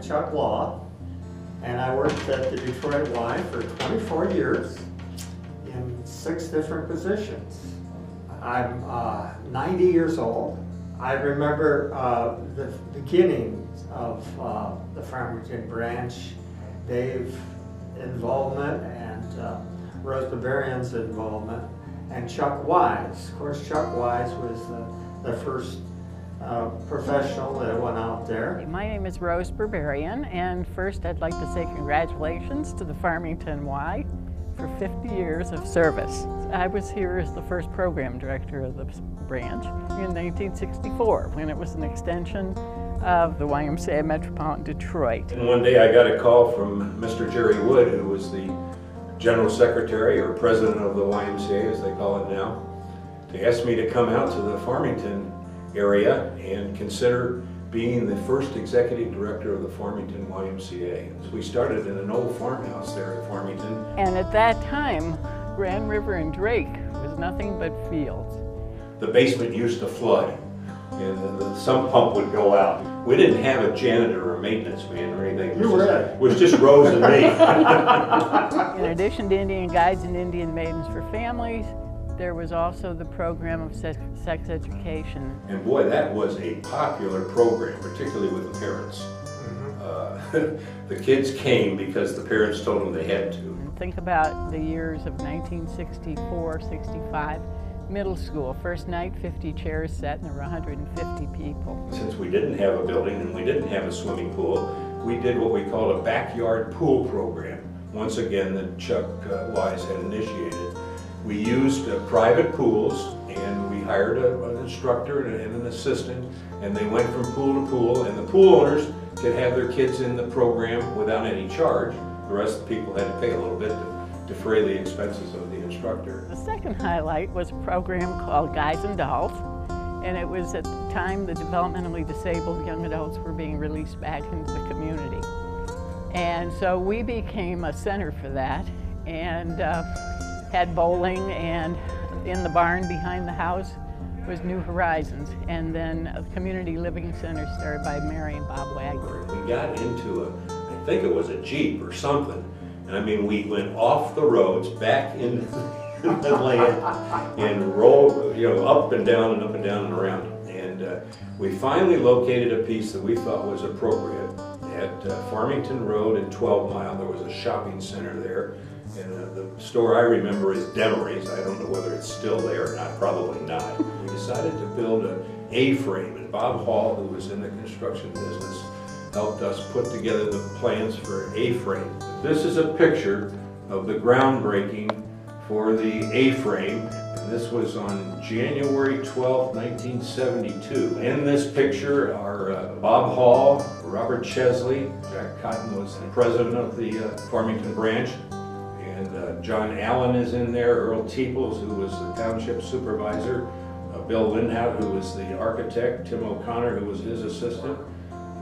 Chuck Law, and I worked at the Detroit Y for 24 years in 6 different positions. I'm 90 years old. I remember the beginnings of the Famington branch, Dave's involvement and Rose Barbarian's involvement, and Chuck Wise. Of course, Chuck Wise was the first professional that went out there. My name is Rose Barbarian, and first I'd like to say congratulations to the Famington Y for 50 years of service. I was here as the first program director of the branch in 1964 when it was an extension of the YMCA Metropolitan Detroit. And one day I got a call from Mr. Jerry Wood, who was the General Secretary or President of the YMCA, as they call it now, to ask me to come out to the Farmington area and consider being the first executive director of the Farmington YMCA. So we started in an old farmhouse there at Farmington. And at that time, Grand River and Drake was nothing but fields. The basement used to flood, and the sump pump would go out. We didn't have a janitor or maintenance man or anything. It was just Rose and me. In addition to Indian Guides and Indian Maidens for Families, there was also the program of sex education. And boy, that was a popular program, particularly with the parents. The kids came because the parents told them they had to. Think about the years of 1964, 65. Middle school, first night, 50 chairs set, and there were 150 people. Since we didn't have a building and we didn't have a swimming pool, we did what we called a backyard pool program. Once again, that Chuck Wise had initiated. We used private pools, and we hired an instructor and an assistant, and they went from pool to pool, and the pool owners could have their kids in the program without any charge. The rest of the people had to pay a little bit to defray the expenses of the instructor. The second highlight was a program called Guys and Dolls, and it was at the time the developmentally disabled young adults were being released back into the community. And so we became a center for that, and had bowling, and in the barn behind the house was New Horizons, and then a community living center started by Mary and Bob Wagner. We got into I think it was a Jeep or something, and I mean we went off the roads back into the land and rolled, up and down and up and down and around. And we finally located a piece that we thought was appropriate at Farmington Road and 12 Mile. There was a shopping center there. And the store I remember is Demery's. I don't know whether it's still there or not, probably not. We decided to build an A-frame, and Bob Hall, who was in the construction business, helped us put together the plans for A-frame. This is a picture of the groundbreaking for the A-frame. And this was on January 12, 1972. In this picture are Bob Hall, Robert Chesley, Jack Cotton was the president of the Farmington branch, and John Allen is in there, Earl Teeples, who was the township supervisor, Bill Lindhout, who was the architect, Tim O'Connor, who was his assistant,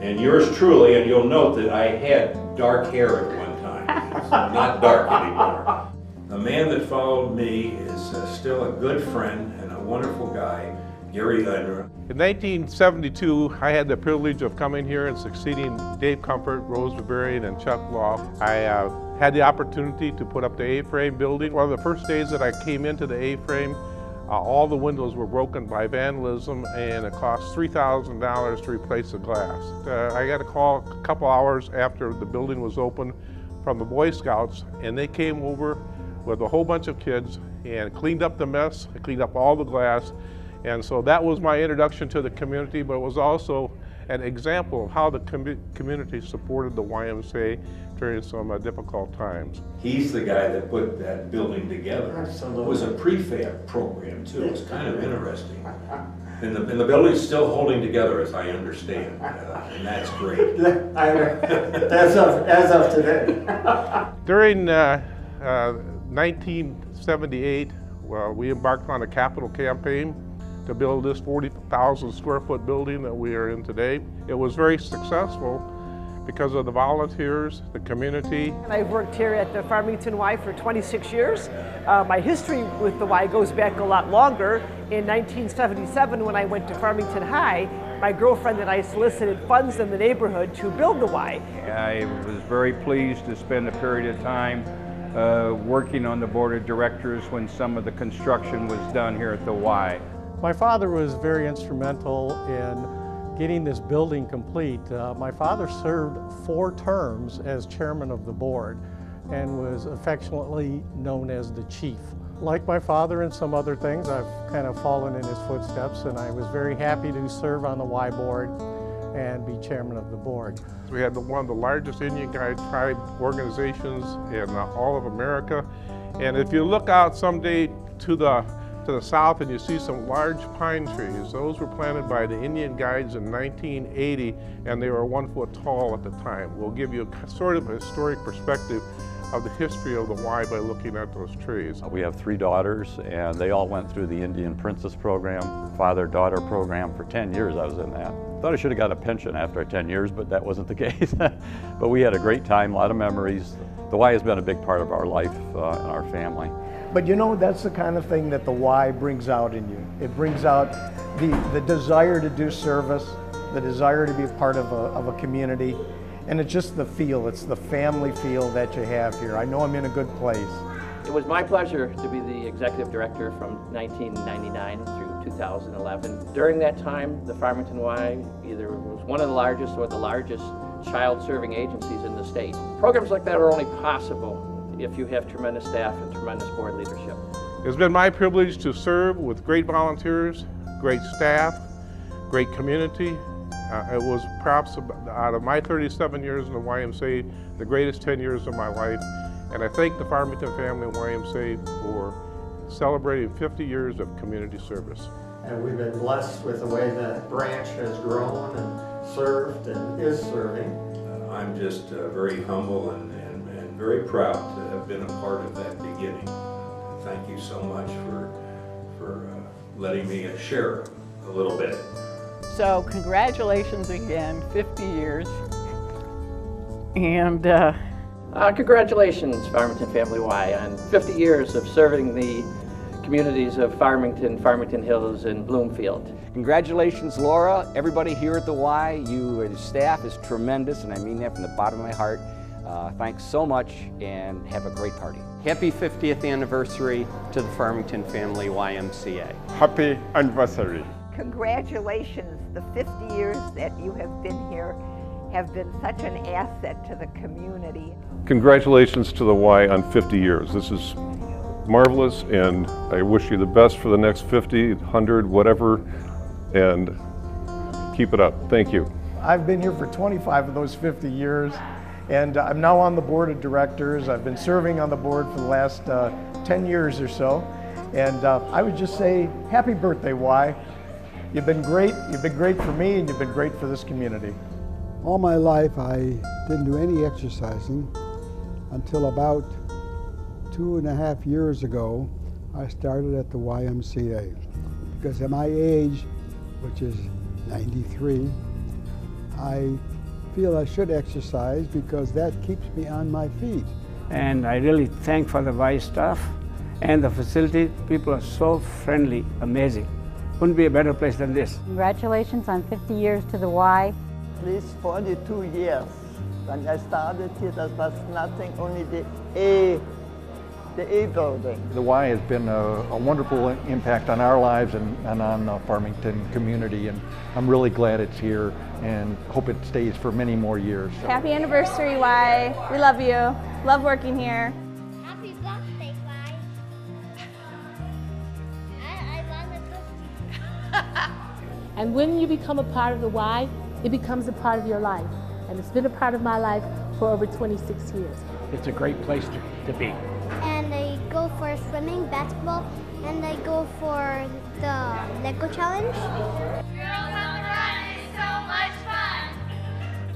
and yours truly. And you'll note that I had dark hair at one time. It's not dark anymore. The man that followed me is still a good friend and a wonderful guy, Gary Leiner. In 1972, I had the privilege of coming here and succeeding Dave Comfort, Rose Barbarian, and Chuck Law. I had the opportunity to put up the A-frame building. One of the first days that I came into the A-frame, all the windows were broken by vandalism, and it cost $3,000 to replace the glass. I got a call a couple hours after the building was open from the Boy Scouts, and they came over with a whole bunch of kids and cleaned up the mess, cleaned up all the glass. And so that was my introduction to the community, but it was also an example of how the community supported the YMCA during some difficult times. He's the guy that put that building together. Absolutely. It was a prefab program too. It was kind of interesting. And the building's still holding together, as I understand, and that's great. As of today. During 1978, we embarked on a capital campaign to build this 40,000 square foot building that we are in today. It was very successful because of the volunteers, the community. I've worked here at the Farmington Y for 26 years. My history with the Y goes back a lot longer. In 1977, when I went to Farmington High, my girlfriend and I solicited funds in the neighborhood to build the Y. I was very pleased to spend a period of time working on the board of directors when some of the construction was done here at the Y. My father was very instrumental in getting this building complete. My father served 4 terms as chairman of the board and was affectionately known as the chief. Like my father and some other things, I've kind of fallen in his footsteps, and I was very happy to serve on the Y board and be chairman of the board. We had one of the largest Indian Guide tribe organizations in all of America. And if you look out someday to the south and you see some large pine trees, those were planted by the Indian Guides in 1980, and they were 1 foot tall at the time. We'll give you a sort of a historic perspective of the history of the Y by looking at those trees. We have 3 daughters, and they all went through the Indian Princess program, father-daughter program. For 10 years I was in that. Thought I should have got a pension after 10 years, but that wasn't the case. But we had a great time, a lot of memories. The Y has been a big part of our life and our family. But you know, that's the kind of thing that the Y brings out in you. It brings out the desire to do service, the desire to be a part of a community, and it's just the feel, it's the family feel that you have here. I know I'm in a good place. It was my pleasure to be the executive director from 1999 through 2011. During that time, the Farmington Y either was one of the largest or the largest child-serving agencies in the state. Programs like that are only possible if you have tremendous staff and tremendous board leadership. It's been my privilege to serve with great volunteers, great staff, great community. It was perhaps, out of my 37 years in the YMCA, the greatest 10 years of my life. And I thank the Farmington family and YMCA for celebrating 50 years of community service. And we've been blessed with the way that branch has grown and served and is serving. I'm just very humble and very proud to have been a part of that beginning. Thank you so much for letting me share a little bit. So congratulations again, 50 years. And Congratulations, Farmington Family Y, on 50 years of serving the communities of Farmington, Farmington Hills, and Bloomfield. Congratulations, Laura. Everybody here at the Y, your staff is tremendous, and I mean that from the bottom of my heart. Thanks so much, and have a great party. Happy 50th anniversary to the Farmington Family YMCA. Happy anniversary. Congratulations. The 50 years that you have been here have been such an asset to the community. Congratulations to the Y on 50 years. This is marvelous, and I wish you the best for the next 50, 100, whatever, and keep it up. Thank you. I've been here for 25 of those 50 years, and I'm now on the board of directors. I've been serving on the board for the last 10 years or so, and I would just say, happy birthday, Y. You've been great for me, and you've been great for this community. All my life I didn't do any exercising until about 2.5 years ago. I started at the YMCA because at my age, which is 93, I feel I should exercise because that keeps me on my feet. And I really thank for the Y staff and the facility. People are so friendly, amazing. Couldn't be a better place than this. Congratulations on 50 years to the Y. At least 42 years. When I started here, there was nothing, only the A building. The Y has been a wonderful impact on our lives and on the Farmington community, and I'm really glad it's here and hope it stays for many more years. Happy anniversary, Y. We love you. Love working here. Happy birthday, Y. I want a cookie. And when you become a part of the Y, it becomes a part of your life. And it's been a part of my life for over 26 years. It's a great place to be. And I go for swimming, basketball, and I go for the Lego challenge. Girls on the Run is so much fun.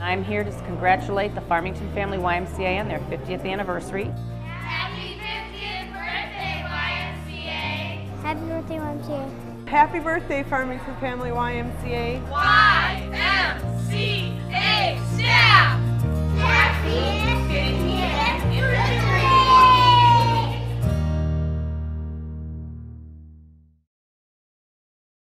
I'm here to congratulate the Farmington Family YMCA on their 50th anniversary. Happy 50th birthday, YMCA. Happy birthday, YMCA. Happy birthday, Farmington Family YMCA. YMCA.